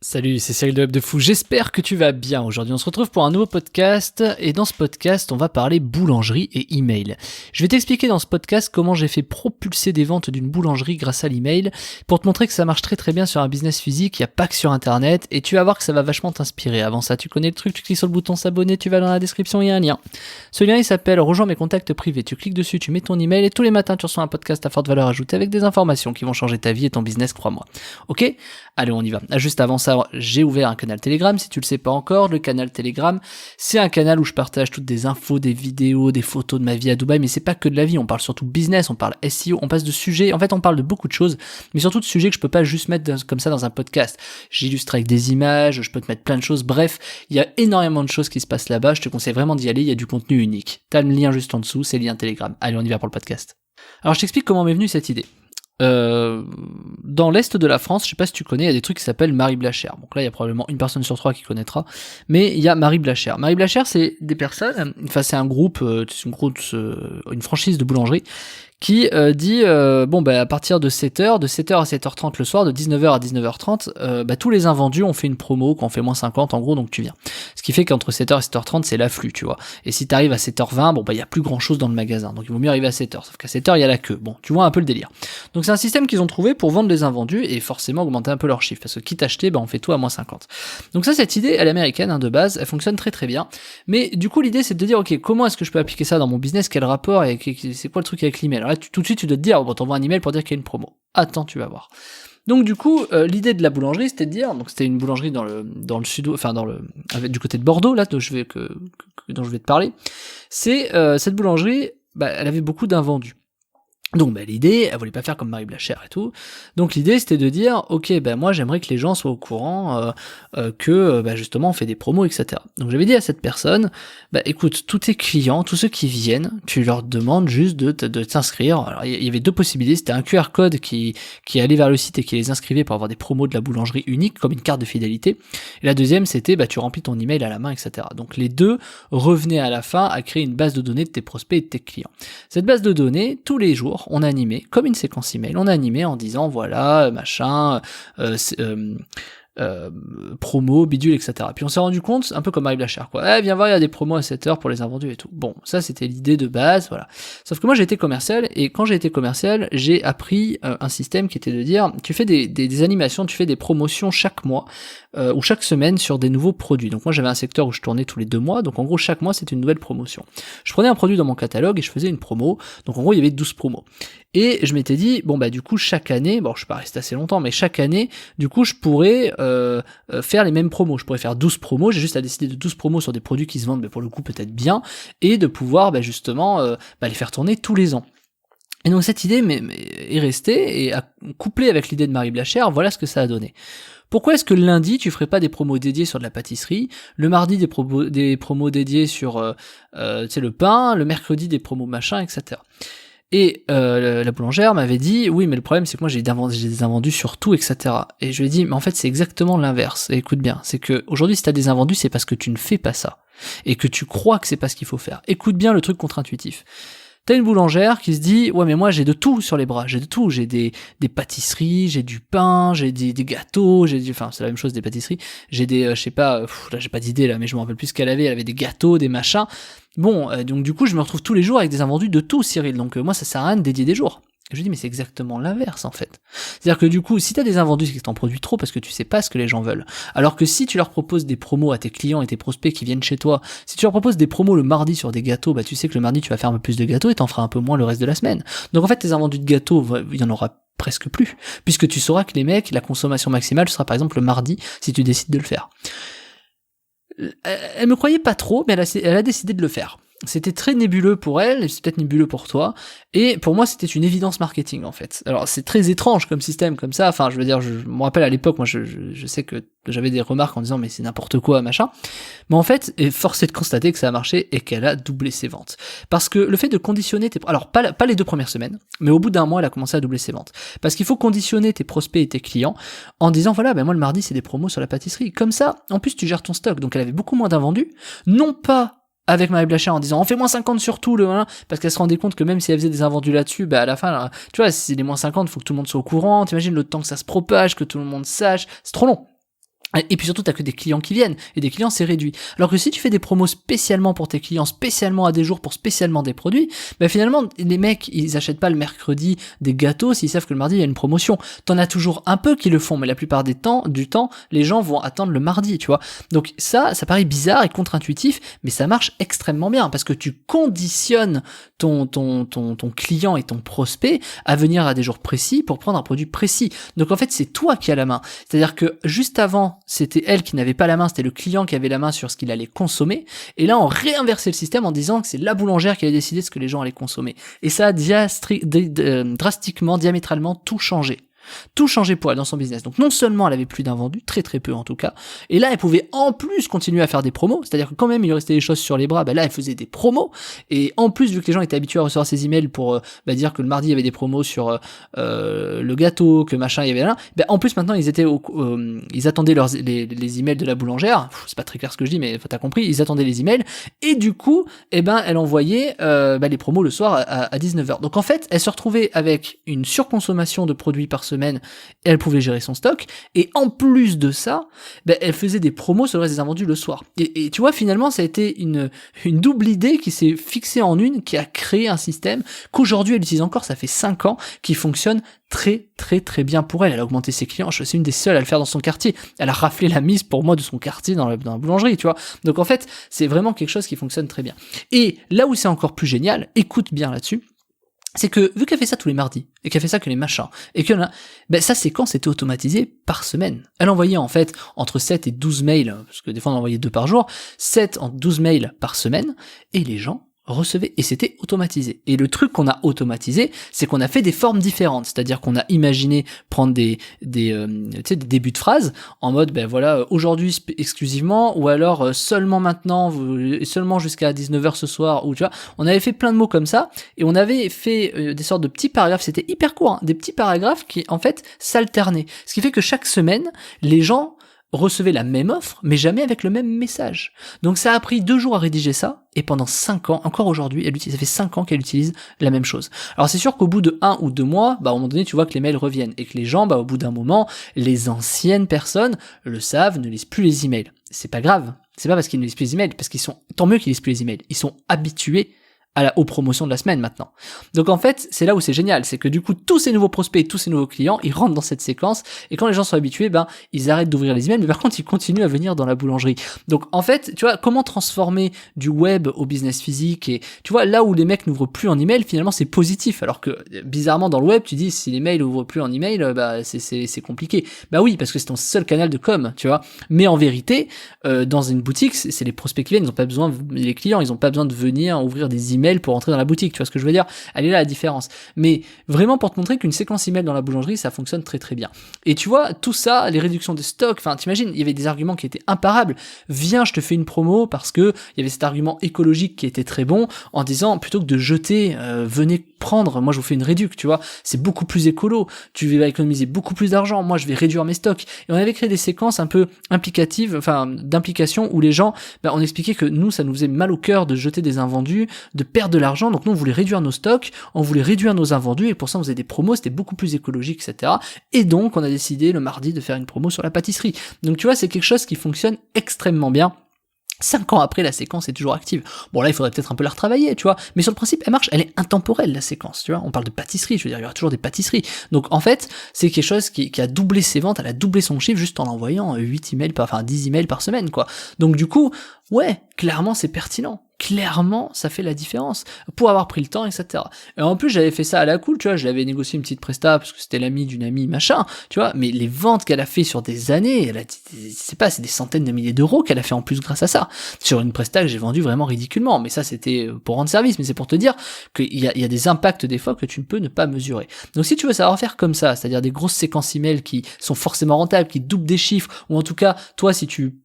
Salut, c'est Cyril de Web de Fou, j'espère que tu vas bien. Aujourd'hui on se retrouve pour un nouveau podcast et dans ce podcast on va parler boulangerie et email. Je vais t'expliquer dans ce podcast comment j'ai fait propulser des ventes d'une boulangerie grâce à l'email pour te montrer que ça marche très très bien sur un business physique, il n'y a pas que sur internet et tu vas voir que ça va vachement t'inspirer. Avant ça tu connais le truc, tu cliques sur le bouton s'abonner, tu vas dans la description, il y a un lien. Ce lien il s'appelle rejoins mes contacts privés, tu cliques dessus, tu mets ton email et tous les matins tu reçois un podcast à forte valeur ajoutée avec des informations qui vont changer ta vie et ton business, crois-moi. Ok ? Allez on y va. Juste avant ça, j'ai ouvert un canal Telegram, si tu le sais pas encore, le canal Telegram, c'est un canal où je partage toutes des infos, des vidéos, des photos de ma vie à Dubaï, mais c'est pas que de la vie, on parle surtout business, on parle SEO, on passe de sujets, en fait on parle de beaucoup de choses, mais surtout de sujets que je peux pas juste mettre comme ça dans un podcast. J'illustre avec des images, je peux te mettre plein de choses, bref, il y a énormément de choses qui se passent là-bas, je te conseille vraiment d'y aller, il y a du contenu unique. T'as le lien juste en dessous, c'est le lien Telegram. Allez, on y va pour le podcast. Alors je t'explique comment m'est venue cette idée. Dans l'est de la France, je sais pas si tu connais, il y a des trucs qui s'appellent Marie Blachère. Donc là, il y a probablement une personne sur trois qui connaîtra, mais il y a Marie Blachère. Marie Blachère, c'est des personnes, enfin c'est un groupe, une franchise de boulangerie qui dit bon bah à partir de 7h, de 7h à 7h30 le soir, de 19h à 19h30, tous les invendus on fait une promo, quand on fait moins 50 en gros, donc tu viens. Ce qui fait qu'entre 7h et 7h30 c'est l'afflux, tu vois. Et si t'arrives à 7h20, bon bah il y a plus grand chose dans le magasin, donc il vaut mieux arriver à 7h, sauf qu'à 7h il y a la queue. Bon, tu vois un peu le délire. Donc c'est un système qu'ils ont trouvé pour vendre les invendus et forcément augmenter un peu leur chiffre, parce que quitte à acheter, bah on fait tout à moins 50. Donc ça, cette idée, elle est américaine de base, elle fonctionne très très bien, mais du coup l'idée c'est de dire ok, comment est-ce que je peux appliquer ça dans mon business, quel rapport et c'est quoi le truc avec l'email. Alors là, tout de suite tu dois te dire, bon t'envoies un email pour dire qu'il y a une promo. Attends, tu vas voir. Donc du coup, l'idée de la boulangerie, c'était de dire, donc c'était une boulangerie dans le sud, enfin du côté de Bordeaux, là dont je vais te parler. C'est cette boulangerie, elle avait beaucoup d'invendus. Donc l'idée, elle voulait pas faire comme Marie Blachère et tout. Donc l'idée c'était de dire, ok, moi j'aimerais que les gens soient au courant que justement on fait des promos, etc. Donc j'avais dit à cette personne, écoute, tous tes clients, tous ceux qui viennent, tu leur demandes juste de t'inscrire. Alors il y avait deux possibilités, c'était un QR code qui allait vers le site et qui les inscrivait pour avoir des promos de la boulangerie unique, comme une carte de fidélité. Et la deuxième c'était, tu remplis ton email à la main, etc. Donc les deux revenaient à la fin à créer une base de données de tes prospects et de tes clients. Cette base de données, tous les jours, on a animé, comme une séquence email, on a animé en disant voilà, machin, promo, bidule, etc. Puis on s'est rendu compte, un peu comme Marie Blachère, quoi. Viens voir, il y a des promos à 7h pour les invendus et tout. Bon, ça c'était l'idée de base, voilà. Sauf que moi j'ai été commercial, et quand j'ai été commercial, j'ai appris un système qui était de dire, tu fais des animations, tu fais des promotions chaque mois, ou chaque semaine sur des nouveaux produits. Donc moi j'avais un secteur où je tournais tous les 2 mois, donc en gros chaque mois c'était une nouvelle promotion. Je prenais un produit dans mon catalogue et je faisais une promo, donc en gros il y avait 12 promos. Et je m'étais dit, du coup chaque année, je suis pas resté assez longtemps, mais chaque année, du coup je pourrais faire les mêmes promos. Je pourrais faire 12 promos, j'ai juste à décider de 12 promos sur des produits qui se vendent pour le coup peut-être bien, et de pouvoir justement les faire tourner tous les ans. Et donc cette idée est restée, et couplée avec l'idée de Marie Blachère, voilà ce que ça a donné. Pourquoi est-ce que le lundi, tu ferais pas des promos dédiés sur de la pâtisserie, le mardi des promos dédiés sur le pain, le mercredi des promos machin, etc. Et la boulangère m'avait dit, oui mais le problème c'est que moi j'ai des invendus sur tout, etc. Et je lui ai dit, mais en fait c'est exactement l'inverse, et écoute bien, c'est que aujourd'hui si t'as des invendus c'est parce que tu ne fais pas ça, et que tu crois que c'est pas ce qu'il faut faire. Écoute bien le truc contre-intuitif. T'as une boulangère qui se dit, ouais mais moi j'ai de tout sur les bras, j'ai de tout, j'ai des pâtisseries, j'ai du pain, j'ai des gâteaux, enfin c'est la même chose des pâtisseries, j'ai des, je sais pas, là j'ai pas d'idée là, mais je me rappelle plus ce qu'elle avait des gâteaux, des machins. Bon, donc du coup je me retrouve tous les jours avec des invendus de tout, Cyril, donc moi ça sert à rien de dédier des jours. Et je dis mais c'est exactement l'inverse en fait. C'est-à-dire que du coup, si t'as des invendus, c'est que t'en produis trop parce que tu sais pas ce que les gens veulent. Alors que si tu leur proposes des promos à tes clients et tes prospects qui viennent chez toi, si tu leur proposes des promos le mardi sur des gâteaux, tu sais que le mardi tu vas faire un peu plus de gâteaux et t'en feras un peu moins le reste de la semaine. Donc en fait tes invendus de gâteaux, il y en aura presque plus, puisque tu sauras que les mecs, la consommation maximale sera par exemple le mardi si tu décides de le faire. Elle me croyait pas trop, mais elle a décidé de le faire. C'était très nébuleux pour elle, et c'est peut-être nébuleux pour toi, et pour moi c'était une évidence marketing en fait. Alors c'est très étrange comme système comme ça, enfin je veux dire, je me rappelle à l'époque, moi je sais que j'avais des remarques en disant mais c'est n'importe quoi machin, mais en fait force est de constater que ça a marché et qu'elle a doublé ses ventes. Parce que le fait de conditionner alors pas les 2 premières semaines, mais au bout d'1 mois elle a commencé à doubler ses ventes. Parce qu'il faut conditionner tes prospects et tes clients en disant voilà moi le mardi c'est des promos sur la pâtisserie, comme ça en plus tu gères ton stock, donc elle avait beaucoup moins d'invendus, non pas avec Marie Blachère en disant on fait moins 50 sur tout parce qu'elle se rendait compte que même si elle faisait des invendus là-dessus, à la fin là, tu vois, si c'est les moins 50, faut que tout le monde soit au courant, t'imagines le temps que ça se propage, que tout le monde sache, c'est trop long. Et puis surtout, t'as que des clients qui viennent, et des clients c'est réduit. Alors que si tu fais des promos spécialement pour tes clients, spécialement à des jours pour spécialement des produits, ben finalement, les mecs, ils achètent pas le mercredi des gâteaux s'ils savent que le mardi il y a une promotion. T'en as toujours un peu qui le font, mais la plupart du temps, les gens vont attendre le mardi, tu vois. Donc ça paraît bizarre et contre-intuitif, mais ça marche extrêmement bien, parce que tu conditionnes ton client et ton prospect à venir à des jours précis pour prendre un produit précis. Donc en fait, c'est toi qui as la main. C'est-à-dire que juste avant, c'était elle qui n'avait pas la main, c'était le client qui avait la main sur ce qu'il allait consommer. Et là, on réinversait le système en disant que c'est la boulangère qui allait décider de ce que les gens allaient consommer. Et ça a drastiquement, diamétralement tout changé. Tout changeait pour elle dans son business. Donc non seulement elle avait plus d'invendus, très très peu en tout cas, et là elle pouvait en plus continuer à faire des promos, c'est-à-dire que quand même il lui restait des choses sur les bras, là elle faisait des promos, et en plus vu que les gens étaient habitués à recevoir ses emails pour dire que le mardi il y avait des promos sur le gâteau, que machin il y avait là, en plus maintenant ils étaient ils attendaient les emails de la boulangère, c'est pas très clair ce que je dis mais t'as compris, ils attendaient les emails, et du coup elle envoyait les promos le soir à 19h. Donc en fait elle se retrouvait avec une surconsommation de produits par semaine, et elle pouvait gérer son stock, et en plus de ça, elle faisait des promos sur le reste des invendus le soir. Et tu vois, finalement, ça a été une double idée qui s'est fixée en une, qui a créé un système qu'aujourd'hui elle utilise encore, ça fait 5 ans, qui fonctionne très très très bien pour elle. Elle a augmenté ses clients, c'est une des seules à le faire dans son quartier. Elle a raflé la mise pour moi de son quartier dans la boulangerie, tu vois. Donc en fait, c'est vraiment quelque chose qui fonctionne très bien. Et là où c'est encore plus génial, écoute bien là-dessus, c'est que, vu qu'elle fait ça tous les mardis, et qu'elle fait ça que les machins, et que sa séquence était automatisée par semaine. Elle envoyait en fait entre 7 et 12 mails, parce que des fois on envoyait 2 par jour, 7 en 12 mails par semaine, et les gens recevaient, et c'était automatisé. Et le truc qu'on a automatisé, c'est qu'on a fait des formes différentes, c'est-à-dire qu'on a imaginé prendre des débuts de phrases, en mode, aujourd'hui exclusivement, ou alors seulement maintenant, seulement jusqu'à 19h ce soir, ou tu vois, on avait fait plein de mots comme ça, et on avait fait des sortes de petits paragraphes, c'était hyper court, des petits paragraphes qui, en fait, s'alternaient. Ce qui fait que chaque semaine, les gens recevaient la même offre, mais jamais avec le même message. Donc ça a pris 2 jours à rédiger ça, et pendant 5 ans, encore aujourd'hui, ça fait 5 ans qu'elle utilise la même chose. Alors c'est sûr qu'au bout de 1 ou 2 mois, à un moment donné, tu vois que les mails reviennent, et que les gens, au bout d'un moment, les anciennes personnes le savent, ne lisent plus les emails. C'est pas grave. C'est pas parce qu'ils ne lisent plus les emails, parce tant mieux qu'ils lisent plus les emails. Ils sont habitués aux promotions de la semaine maintenant. Donc en fait, c'est là où c'est génial, c'est que du coup, tous ces nouveaux prospects, tous ces nouveaux clients, ils rentrent dans cette séquence, et quand les gens sont habitués, ils arrêtent d'ouvrir les emails, mais par contre, ils continuent à venir dans la boulangerie. Donc en fait, tu vois, comment transformer du web au business physique, et tu vois, là où les mecs n'ouvrent plus en email, finalement, c'est positif, alors que, bizarrement, dans le web, tu dis, si les mails ouvrent plus en email, c'est compliqué. Oui, parce que c'est ton seul canal de com, tu vois. Mais en vérité, dans une boutique, c'est les prospects qui viennent, ils ont pas besoin, les clients, ils ont pas besoin de venir ouvrir des emails pour entrer dans la boutique, tu vois ce que je veux dire? Elle est là la différence. Mais vraiment pour te montrer qu'une séquence email dans la boulangerie, ça fonctionne très très bien. Et tu vois, tout ça, les réductions de stock, t'imagines, il y avait des arguments qui étaient imparables. Viens, je te fais une promo parce que il y avait cet argument écologique qui était très bon, en disant, plutôt que de jeter, venez prendre, moi je vous fais une réduc, tu vois, c'est beaucoup plus écolo, tu vas économiser beaucoup plus d'argent, moi je vais réduire mes stocks. Et on avait créé des séquences un peu implicatives, d'implication, où les gens, on expliquait que nous, ça nous faisait mal au cœur de jeter des invendus, de perdre de l'argent, donc nous on voulait réduire nos stocks, on voulait réduire nos invendus, et pour ça on faisait des promos, c'était beaucoup plus écologique, etc. Et donc on a décidé le mardi de faire une promo sur la pâtisserie. Donc tu vois, c'est quelque chose qui fonctionne extrêmement bien. 5 ans après, la séquence est toujours active. Bon, là, il faudrait peut-être un peu la retravailler, tu vois. Mais sur le principe, elle marche, elle est intemporelle, la séquence, tu vois. On parle de pâtisserie, je veux dire, il y aura toujours des pâtisseries. Donc, en fait, c'est quelque chose qui a doublé ses ventes, elle a doublé son chiffre juste en envoyant 10 emails par semaine, quoi. Donc, du coup, ouais, clairement, c'est pertinent. Clairement, ça fait la différence pour avoir pris le temps, etc. Et en plus, j'avais fait ça à la cool, tu vois, je l'avais négocié une petite presta parce que c'était l'ami d'une amie, machin, tu vois, mais les ventes qu'elle a fait sur des années, c'est des centaines de milliers d'euros qu'elle a fait en plus grâce à ça. Sur une presta que j'ai vendue vraiment ridiculement, mais ça c'était pour rendre service, mais c'est pour te dire qu'il y a des impacts des fois que tu ne peux ne pas mesurer. Donc si tu veux savoir faire comme ça, c'est-à-dire des grosses séquences email qui sont forcément rentables, qui doublent des chiffres, ou en tout cas, toi, si tu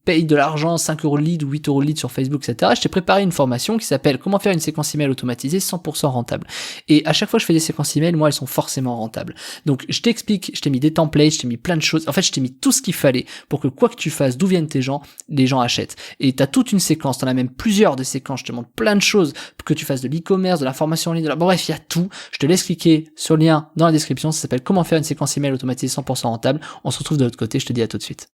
payes de l'argent, 5 € le lead ou 8 € le lead sur Facebook, etc., je t'ai préparé une formation qui s'appelle Comment faire une séquence email automatisée 100% rentable. Et à chaque fois que je fais des séquences email, moi, elles sont forcément rentables. Donc, je t'explique, je t'ai mis des templates, je t'ai mis plein de choses. En fait, je t'ai mis tout ce qu'il fallait pour que quoi que tu fasses, d'où viennent tes gens, les gens achètent. Et t'as toute une séquence, t'en as même plusieurs de séquences, je te montre plein de choses, que tu fasses de l'e-commerce, de la formation en ligne, bon bref, il y a tout. Je te laisse cliquer sur le lien dans la description, ça s'appelle Comment faire une séquence email automatisée 100% rentable. On se retrouve de l'autre côté, je te dis à tout de suite.